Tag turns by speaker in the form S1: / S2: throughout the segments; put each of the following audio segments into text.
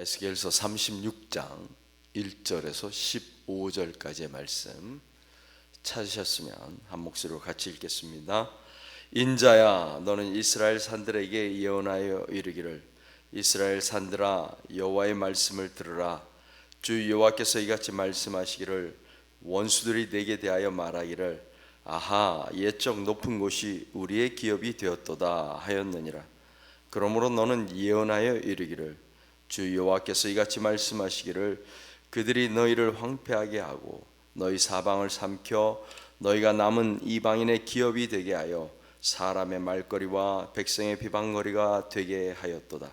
S1: 에스겔서 36장 1절에서 15절까지의 말씀 찾으셨으면 한 목소리로 같이 읽겠습니다. 인자야, 너는 이스라엘 산들에게 예언하여 이르기를, 이스라엘 산들아, 여호와의 말씀을 들으라. 주 여호와께서 이같이 말씀하시기를, 원수들이 내게 대하여 말하기를, 아하, 옛적 높은 곳이 우리의 기업이 되었도다 하였느니라. 그러므로 너는 예언하여 이르기를, 주 여호와께서 이같이 말씀하시기를, 그들이 너희를 황폐하게 하고 너희 사방을 삼켜 너희가 남은 이방인의 기업이 되게 하여 사람의 말거리와 백성의 비방거리가 되게 하였도다.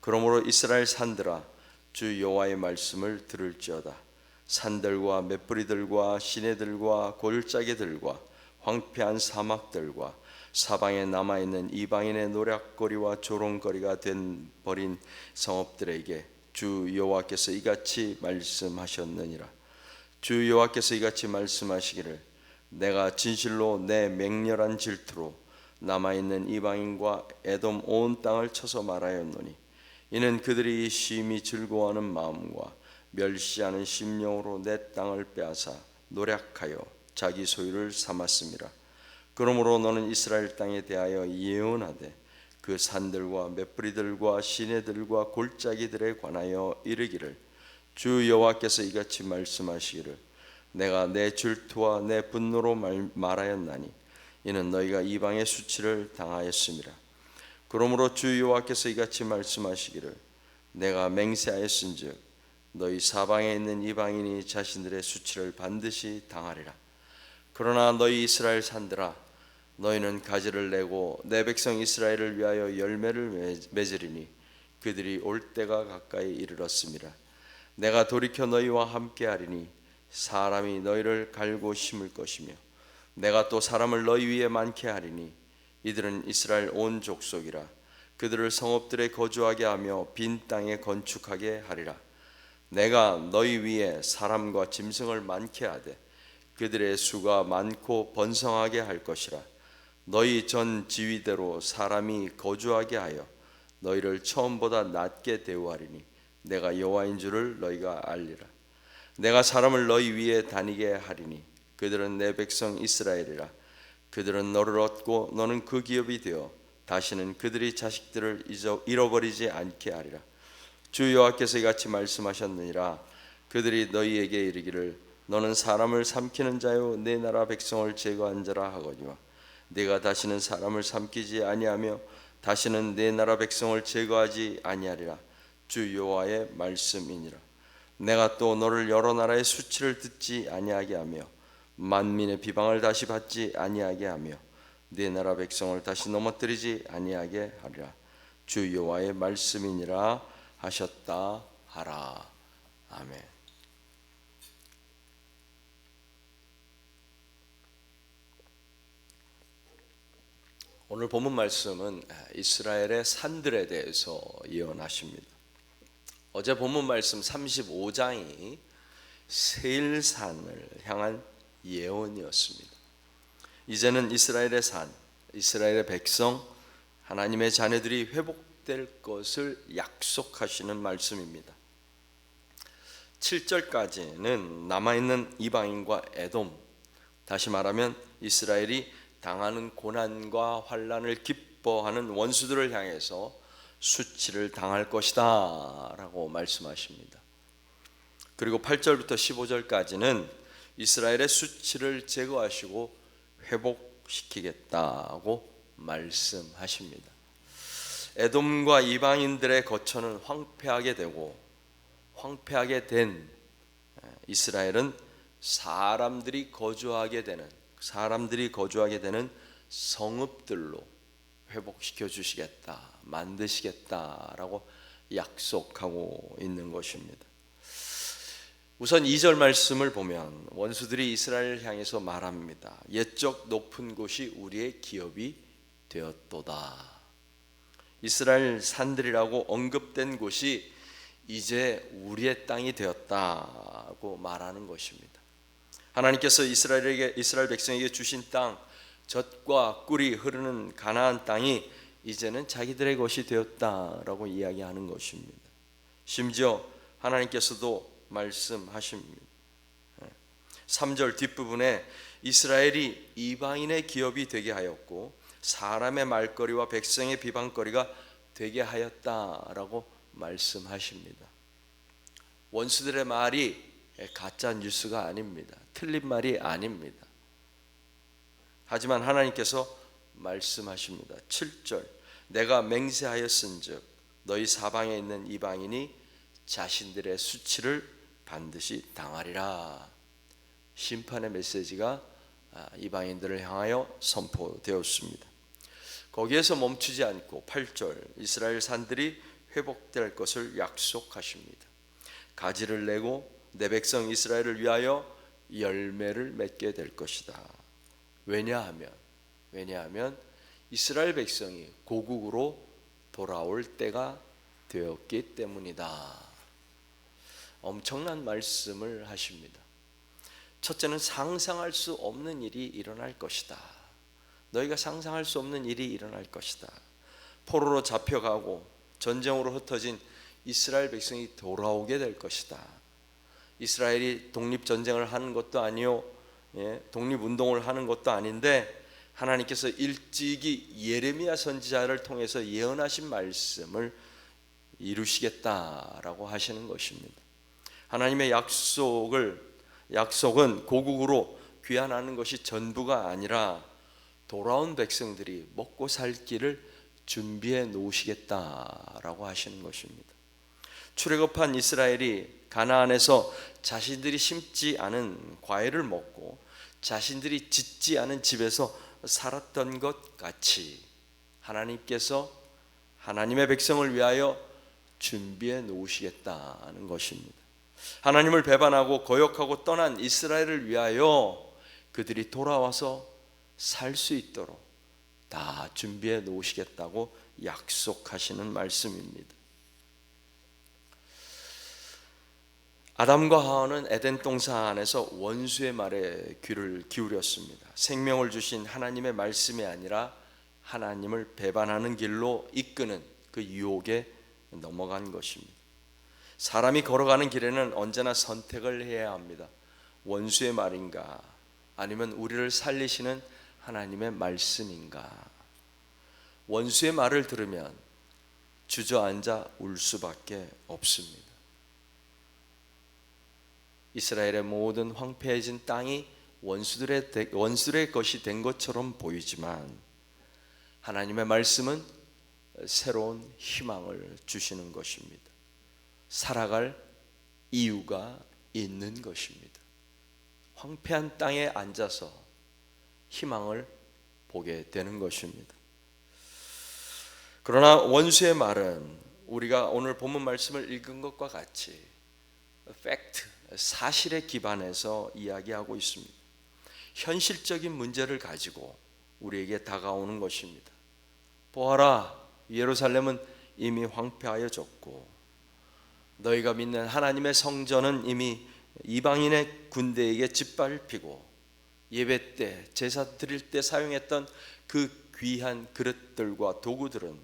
S1: 그러므로 이스라엘 산들아, 주 여호와의 말씀을 들을지어다. 산들과 맷뿌리들과 시내들과 골짜기들과 황폐한 사막들과 사방에 남아있는 이방인의 노략거리와 조롱거리가 된 버린 성읍들에게 주 여호와께서 이같이 말씀하셨느니라. 주 여호와께서 이같이 말씀하시기를, 내가 진실로 내 맹렬한 질투로 남아있는 이방인과 에돔 온 땅을 쳐서 말하였노니, 이는 그들이 심히 즐거워하는 마음과 멸시하는 심령으로 내 땅을 빼앗아 노략하여 자기 소유를 삼았음이라. 그러므로 너는 이스라엘 땅에 대하여 예언하되 그 산들과 맷뿌리들과 시내들과 골짜기들에 관하여 이르기를, 주 여호와께서 이같이 말씀하시기를, 내가 내 질투와 내 분노로 말하였나니 이는 너희가 이방의 수치를 당하였음이라. 그러므로 주 여호와께서 이같이 말씀하시기를, 내가 맹세하였은즉 너희 사방에 있는 이방인이 자신들의 수치를 반드시 당하리라. 그러나 너희 이스라엘 산들아, 너희는 가지를 내고 내 백성 이스라엘을 위하여 열매를 맺으리니 그들이 올 때가 가까이 이르렀음이라. 내가 돌이켜 너희와 함께하리니 사람이 너희를 갈고 심을 것이며 내가 또 사람을 너희 위에 많게 하리니 이들은 이스라엘 온 족속이라. 그들을 성읍들에 거주하게 하며 빈 땅에 건축하게 하리라. 내가 너희 위에 사람과 짐승을 많게 하되 그들의 수가 많고 번성하게 할 것이라. 너희 전 지위대로 사람이 거주하게 하여 너희를 처음보다 낮게 대우하리니 내가 여호와인 줄을 너희가 알리라. 내가 사람을 너희 위에 다니게 하리니 그들은 내 백성 이스라엘이라. 그들은 너를 얻고 너는 그 기업이 되어 다시는 그들이 자식들을 잃어버리지 않게 하리라. 주 여호와께서 이같이 말씀하셨느니라. 그들이 너희에게 이르기를, 너는 사람을 삼키는 자요 내 나라 백성을 제거한 자라 하거니와 네가 다시는 사람을 삼키지 아니하며 다시는 내 나라 백성을 제거하지 아니하리라. 주 여호와의 말씀이니라. 내가 또 너를 여러 나라의 수치를 듣지 아니하게 하며 만민의 비방을 다시 받지 아니하게 하며 네 나라 백성을 다시 넘어뜨리지 아니하게 하리라. 주 여호와의 말씀이니라 하셨다 하라. 아멘. 오늘 본문 말씀은 이스라엘의 산들에 대해서 예언하십니다. 어제 본문 말씀 35장이 세일산을 향한 예언이었습니다. 이제는 이스라엘의 산, 이스라엘의 백성, 하나님의 자녀들이 회복될 것을 약속하시는 말씀입니다. 7절까지는 남아있는 이방인과 에돔, 다시 말하면 이스라엘이 당하는 고난과 환난을 기뻐하는 원수들을 향해서 수치를 당할 것이다 라고 말씀하십니다. 그리고 8절부터 15절까지는 이스라엘의 수치를 제거하시고 회복시키겠다고 말씀하십니다. 에돔과 이방인들의 거처는 황폐하게 되고 황폐하게 된 이스라엘은 사람들이 거주하게 되는 성읍들로 회복시켜 주시겠다, 만드시겠다라고 약속하고 있는 것입니다. 우선 2절 말씀을 보면 원수들이 이스라엘을 향해서 말합니다. 옛적 높은 곳이 우리의 기업이 되었도다. 이스라엘 산들이라고 언급된 곳이 이제 우리의 땅이 되었다고 말하는 것입니다. 하나님께서 이스라엘 백성에게 주신 땅, 젖과 꿀이 흐르는 가나안 땅이 이제는 자기들의 것이 되었다라고 이야기하는 것입니다. 심지어 하나님께서도 말씀하십니다. 3절 뒷부분에 이스라엘이 이방인의 기업이 되게 하였고 사람의 말거리와 백성의 비방거리가 되게 하였다라고 말씀하십니다. 원수들의 말이 가짜 뉴스가 아닙니다. 틀린 말이 아닙니다. 하지만 하나님께서 말씀하십니다. 7절 내가 맹세하였은즉 너희 사방에 있는 이방인이 자신들의 수치를 반드시 당하리라. 심판의 메시지가 이방인들을 향하여 선포되었습니다. 거기에서 멈추지 않고 8절 이스라엘 산들이 회복될 것을 약속하십니다. 가지를 내고 내 백성 이스라엘을 위하여 열매를 맺게 될 것이다. 왜냐하면 이스라엘 백성이 고국으로 돌아올 때가 되었기 때문이다. 엄청난 말씀을 하십니다. 첫째는 상상할 수 없는 일이 일어날 것이다. 너희가 상상할 수 없는 일이 일어날 것이다. 포로로 잡혀가고 전쟁으로 흩어진 이스라엘 백성이 돌아오게 될 것이다. 이스라엘이 독립전쟁을 하는 것도 아니요, 독립운동을 하는 것도 아닌데 하나님께서 일찍이 예레미야 선지자를 통해서 예언하신 말씀을 이루시겠다라고 하시는 것입니다. 하나님의 약속은 고국으로 귀환하는 것이 전부가 아니라 돌아온 백성들이 먹고 살 길을 준비해 놓으시겠다라고 하시는 것입니다. 출애굽한 이스라엘이 가나안에서 자신들이 심지 않은 과일을 먹고 자신들이 짓지 않은 집에서 살았던 것 같이 하나님께서 하나님의 백성을 위하여 준비해 놓으시겠다는 것입니다. 하나님을 배반하고 거역하고 떠난 이스라엘을 위하여 그들이 돌아와서 살 수 있도록 다 준비해 놓으시겠다고 약속하시는 말씀입니다. 아담과 하와는 에덴 동산 안에서 원수의 말에 귀를 기울였습니다. 생명을 주신 하나님의 말씀이 아니라 하나님을 배반하는 길로 이끄는 그 유혹에 넘어간 것입니다. 사람이 걸어가는 길에는 언제나 선택을 해야 합니다. 원수의 말인가 아니면 우리를 살리시는 하나님의 말씀인가. 원수의 말을 들으면 주저앉아 울 수밖에 없습니다. 이스라엘의 모든 황폐해진 땅이 원수들의 것이 된 것처럼 보이지만 하나님의 말씀은 새로운 희망을 주시는 것입니다. 살아갈 이유가 있는 것입니다. 황폐한 땅에 앉아서 희망을 보게 되는 것입니다. 그러나 원수의 말은 우리가 오늘 본문 말씀을 읽은 것과 같이 팩트, 사실에 기반해서 이야기하고 있습니다. 현실적인 문제를 가지고 우리에게 다가오는 것입니다. 보아라, 예루살렘은 이미 황폐하여졌고 너희가 믿는 하나님의 성전은 이미 이방인의 군대에게 짓밟히고 예배 때 제사 드릴 때 사용했던 그 귀한 그릇들과 도구들은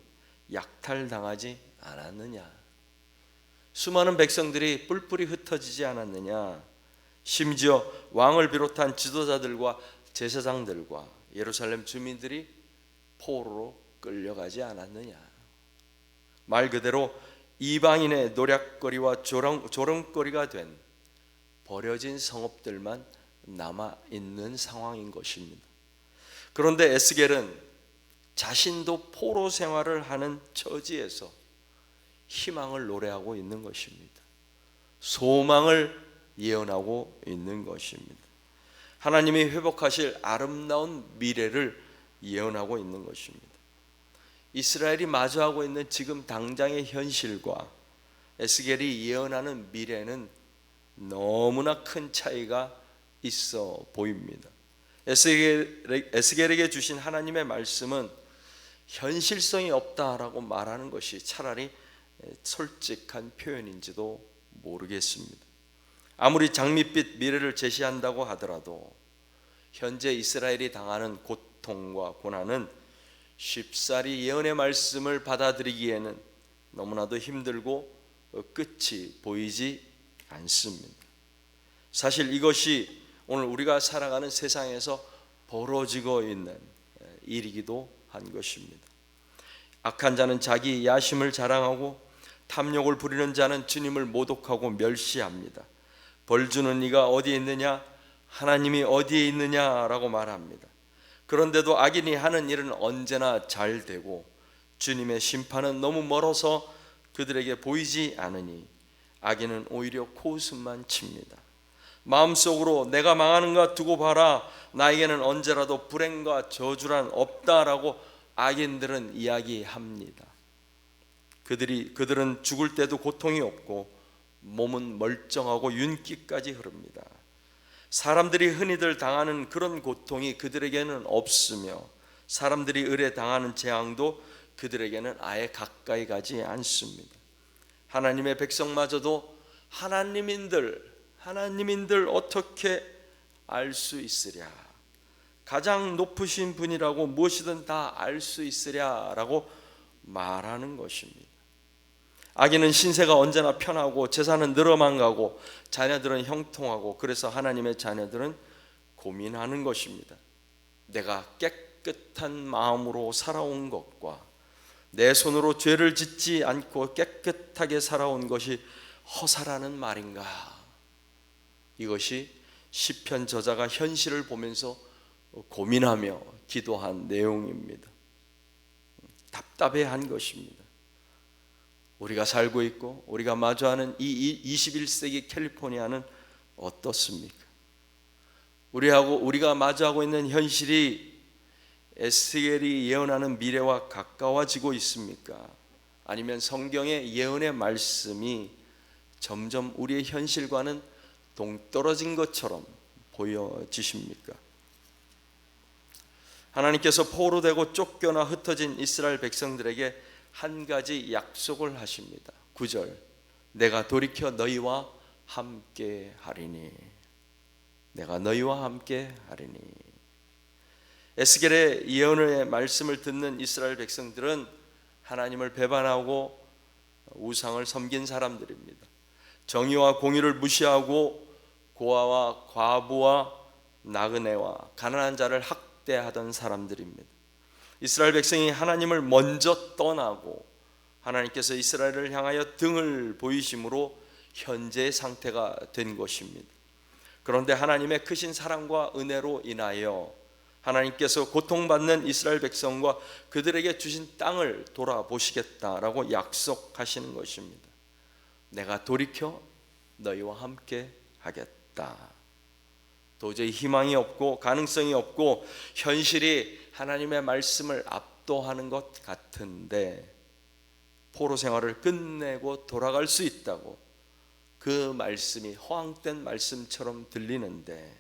S1: 약탈당하지 않았느냐? 수많은 백성들이 뿔뿔이 흩어지지 않았느냐? 심지어 왕을 비롯한 지도자들과 제사장들과 예루살렘 주민들이 포로로 끌려가지 않았느냐? 말 그대로 이방인의 노략거리와 조롱거리가 된 버려진 성읍들만 남아있는 상황인 것입니다. 그런데 에스겔은 자신도 포로 생활을 하는 처지에서 희망을 노래하고 있는 것입니다. 소망을 예언하고 있는 것입니다. 하나님이 회복하실 아름다운 미래를 예언하고 있는 것입니다. 이스라엘이 마주하고 있는 지금 당장의 현실과 에스겔이 예언하는 미래는 너무나 큰 차이가 있어 보입니다. 에스겔에게 주신 하나님의 말씀은 현실성이 없다라고 말하는 것이 차라리 솔직한 표현인지도 모르겠습니다. 아무리 장밋빛 미래를 제시한다고 하더라도 현재 이스라엘이 당하는 고통과 고난은 쉽사리 예언의 말씀을 받아들이기에는 너무나도 힘들고 끝이 보이지 않습니다. 사실 이것이 오늘 우리가 살아가는 세상에서 벌어지고 있는 일이기도 한 것입니다. 악한 자는 자기 야심을 자랑하고 탐욕을 부리는 자는 주님을 모독하고 멸시합니다. 벌 주는 이가 어디에 있느냐? 하나님이 어디에 있느냐라고 말합니다. 그런데도 악인이 하는 일은 언제나 잘 되고 주님의 심판은 너무 멀어서 그들에게 보이지 않으니 악인은 오히려 코웃음만 칩니다. 마음속으로 내가 망하는가 두고 봐라, 나에게는 언제라도 불행과 저주란 없다라고 악인들은 이야기합니다. 그들은 죽을 때도 고통이 없고 몸은 멀쩡하고 윤기까지 흐릅니다. 사람들이 흔히들 당하는 그런 고통이 그들에게는 없으며 사람들이 을에 당하는 재앙도 그들에게는 아예 가까이 가지 않습니다. 하나님의 백성마저도 하나님인들 어떻게 알 수 있으랴, 가장 높으신 분이라고 무엇이든 다 알 수 있으랴라고 말하는 것입니다. 악인은 신세가 언제나 편하고 재산은 늘어만 가고 자녀들은 형통하고, 그래서 하나님의 자녀들은 고민하는 것입니다. 내가 깨끗한 마음으로 살아온 것과 내 손으로 죄를 짓지 않고 깨끗하게 살아온 것이 허사라는 말인가? 이것이 시편 저자가 현실을 보면서 고민하며 기도한 내용입니다. 답답해한 것입니다. 우리가 살고 있고 우리가 마주하는 이 21세기 캘리포니아는 어떻습니까? 우리가 마주하고 있는 현실이 에스겔이 예언하는 미래와 가까워지고 있습니까? 아니면 성경의 예언의 말씀이 점점 우리의 현실과는 동떨어진 것처럼 보여지십니까? 하나님께서 포로되고 쫓겨나 흩어진 이스라엘 백성들에게 한 가지 약속을 하십니다. 9절, 내가 돌이켜 너희와 함께 하리니. 내가 너희와 함께 하리니. 에스겔의 예언의 말씀을 듣는 이스라엘 백성들은 하나님을 배반하고 우상을 섬긴 사람들입니다. 정의와 공의를 무시하고 고아와 과부와 나그네와 가난한 자를 학대하던 사람들입니다. 이스라엘 백성이 하나님을 먼저 떠나고 하나님께서 이스라엘을 향하여 등을 보이심으로 현재의 상태가 된 것입니다. 그런데 하나님의 크신 사랑과 은혜로 인하여 하나님께서 고통받는 이스라엘 백성과 그들에게 주신 땅을 돌아보시겠다라고 약속하시는 것입니다. 내가 돌이켜 너희와 함께 하겠다. 도저히 희망이 없고 가능성이 없고 현실이 하나님의 말씀을 압도하는 것 같은데 포로 생활을 끝내고 돌아갈 수 있다고 그 말씀이 허황된 말씀처럼 들리는데,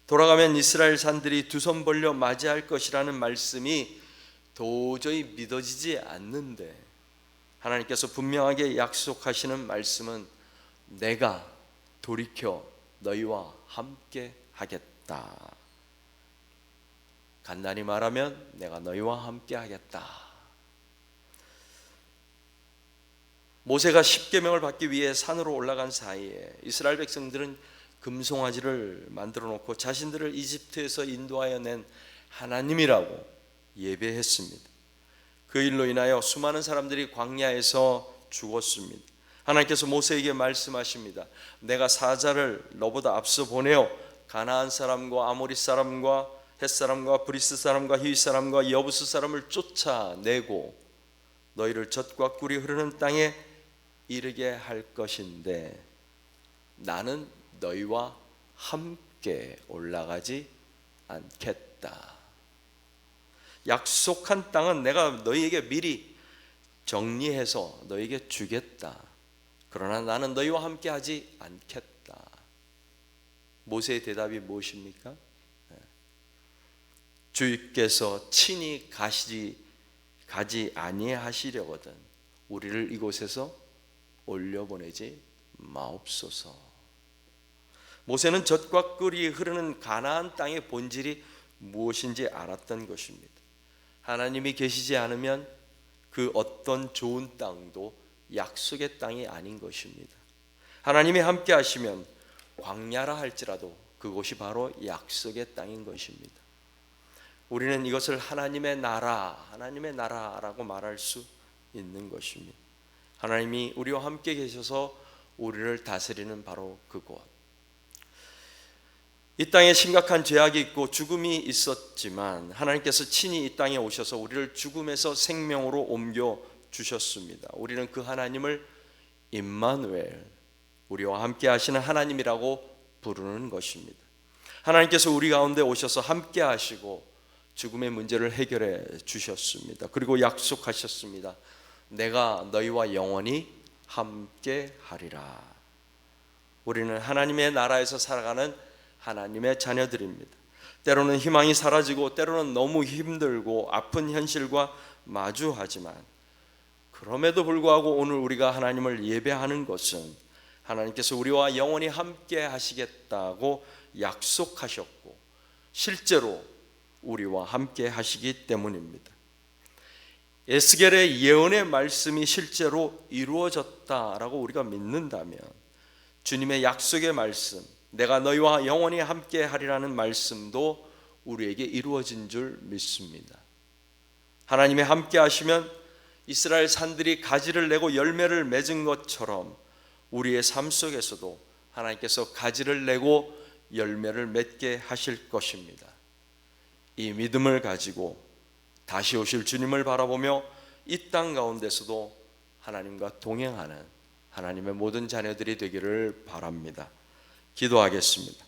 S1: 돌아가면 이스라엘 산들이 두 손 벌려 맞이할 것이라는 말씀이 도저히 믿어지지 않는데, 하나님께서 분명하게 약속하시는 말씀은 내가 돌이켜 너희와 함께 하겠다. 간단히 말하면 내가 너희와 함께 하겠다. 모세가 십계명을 받기 위해 산으로 올라간 사이에 이스라엘 백성들은 금송아지를 만들어 놓고 자신들을 이집트에서 인도하여 낸 하나님이라고 예배했습니다. 그 일로 인하여 수많은 사람들이 광야에서 죽었습니다. 하나님께서 모세에게 말씀하십니다. 내가 사자를 너보다 앞서 보내어 가나안 사람과 아모리 사람과 헷 사람과 브리스 사람과 히위 사람과 여부스 사람을 쫓아내고 너희를 젖과 꿀이 흐르는 땅에 이르게 할 것인데 나는 너희와 함께 올라가지 않겠다. 약속한 땅은 내가 너희에게 미리 정리해서 너희에게 주겠다. 그러나 나는 너희와 함께 하지 않겠다. 모세의 대답이 무엇입니까? 주께서 친히 가지 아니하시려거든 우리를 이곳에서 올려보내지 마옵소서. 모세는 젖과 꿀이 흐르는 가나안 땅의 본질이 무엇인지 알았던 것입니다. 하나님이 계시지 않으면 그 어떤 좋은 땅도 약속의 땅이 아닌 것입니다. 하나님이 함께 하시면 광야라 할지라도 그곳이 바로 약속의 땅인 것입니다. 우리는 이것을 하나님의 나라라고 말할 수 있는 것입니다. 하나님이 우리와 함께 계셔서 우리를 다스리는 바로 그곳. 이 땅에 심각한 죄악이 있고 죽음이 있었지만 하나님께서 친히 이 땅에 오셔서 우리를 죽음에서 생명으로 옮겨 주셨습니다. 우리는 그 하나님을 임마누엘, 우리와 함께 하시는 하나님이라고 부르는 것입니다. 하나님께서 우리 가운데 오셔서 함께 하시고 죽음의 문제를 해결해 주셨습니다. 그리고 약속하셨습니다. 내가 너희와 영원히 함께 하리라. 우리는 하나님의 나라에서 살아가는 하나님의 자녀들입니다. 때로는 희망이 사라지고 때로는 너무 힘들고 아픈 현실과 마주하지만 그럼에도 불구하고 오늘 우리가 하나님을 예배하는 것은 하나님께서 우리와 영원히 함께 하시겠다고 약속하셨고 실제로 우리와 함께 하시기 때문입니다. 에스겔의 예언의 말씀이 실제로 이루어졌다라고 우리가 믿는다면 주님의 약속의 말씀, 내가 너희와 영원히 함께 하리라는 말씀도 우리에게 이루어진 줄 믿습니다. 하나님이 함께 하시면 이스라엘 산들이 가지를 내고 열매를 맺은 것처럼 우리의 삶 속에서도 하나님께서 가지를 내고 열매를 맺게 하실 것입니다. 이 믿음을 가지고 다시 오실 주님을 바라보며 이 땅 가운데서도 하나님과 동행하는 하나님의 모든 자녀들이 되기를 바랍니다. 기도하겠습니다.